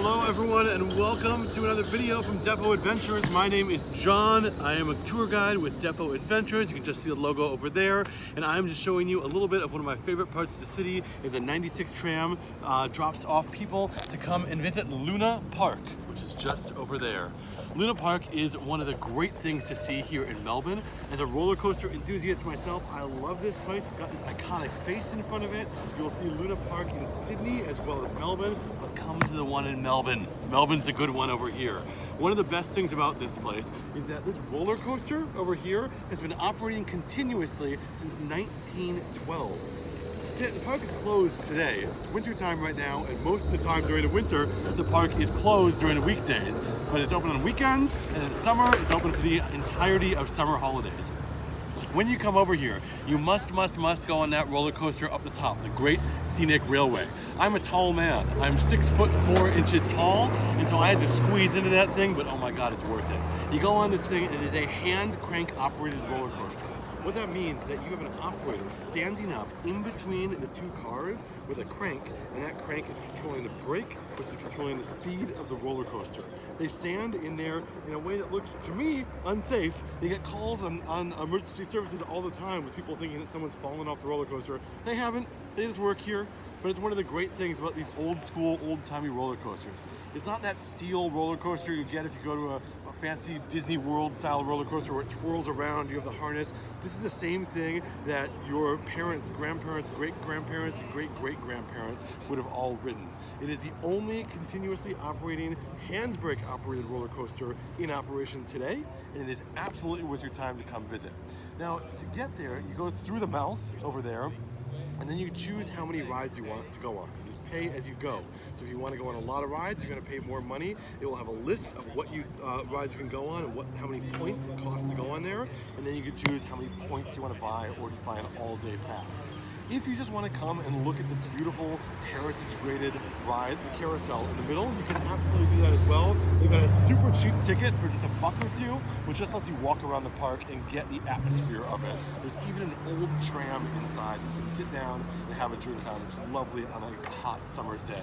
Hello everyone and welcome to another video from Depot Adventures. My name is John. I am a tour guide with Depot Adventures. You can just see the logo over there. And I'm just showing you a little bit of one of my favorite parts of the city. Is a 96 tram drops off people to come and visit Luna Park, which is just over there. Luna Park is one of the great things to see here in Melbourne. As a roller coaster enthusiast myself, I love this place. It's got this iconic face in front of it. You'll see Luna Park in Sydney as well as Melbourne, but come to the one in Melbourne. Melbourne's a good one over here. One of the best things about this place is that this roller coaster over here has been operating continuously since 1912. The park is closed today. It's winter time right now, and most of the time during the winter, the park is closed during the weekdays. But it's open on weekends, and in summer, it's open for the entirety of summer holidays. When you come over here, you must go on that roller coaster up the top, the Great Scenic Railway. I'm a tall man. I'm 6'4" tall, and so I had to squeeze into that thing, but oh my God, it's worth it. You go on this thing, and it is a hand crank operated roller coaster. What that means is that you have an operator standing up in between the two cars with a crank, and that crank is controlling the brake, which is controlling the speed of the roller coaster. They stand in there in a way that looks, to me, unsafe. They get calls on emergency services all the time with people thinking that someone's fallen off the roller coaster. They haven't. They just work here. But it's one of the great things about these old school, old-timey roller coasters. It's not that steel roller coaster you get if you go to a fancy Disney World style roller coaster where it twirls around, you have the harness. This is the same thing that your parents, grandparents, great-grandparents, and great-great-grandparents would have all ridden. It is the only continuously operating, handbrake operated roller coaster in operation today, and it is absolutely worth your time to come visit. Now, to get there, you go through the mouth over there, and then you choose how many rides you want to go on. You just pay as you go. So if you want to go on a lot of rides, you're going to pay more money. It will have a list of what rides you can go on and how many points it costs to go on there. And then you can choose how many points you want to buy or just buy an all-day pass. If you just want to come and look at the beautiful heritage-graded ride, the carousel in the middle, you can absolutely do that as well. They've got a super cheap ticket for just $1 or $2, which just lets you walk around the park and get the atmosphere of it. There's even an old tram inside you can sit down and have a drink on, which is lovely on a hot summer's day.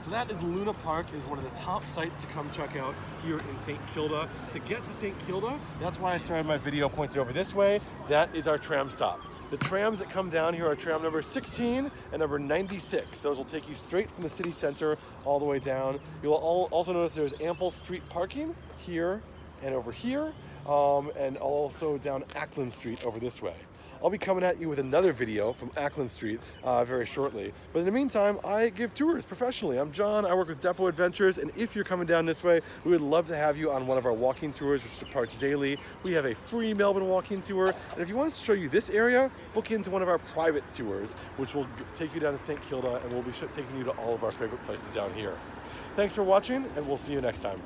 So that is Luna Park. It is one of the top sites to come check out here in St. Kilda. To get to St. Kilda, that's why I started my video pointed over this way. That is our tram stop. The trams that come down here are tram number 16 and number 96. Those will take you straight from the city center all the way down. You will also notice there's ample street parking here and over here, and also down Ackland Street over this way. I'll be coming at you with another video from Ackland Street very shortly. But in the meantime, I give tours professionally. I'm John, I work with Depot Adventures, and if you're coming down this way, we would love to have you on one of our walking tours, which departs daily. We have a free Melbourne walking tour, and if you want us to show you this area, book into one of our private tours, which will take you down to St. Kilda, and we'll be taking you to all of our favorite places down here. Thanks for watching, and we'll see you next time.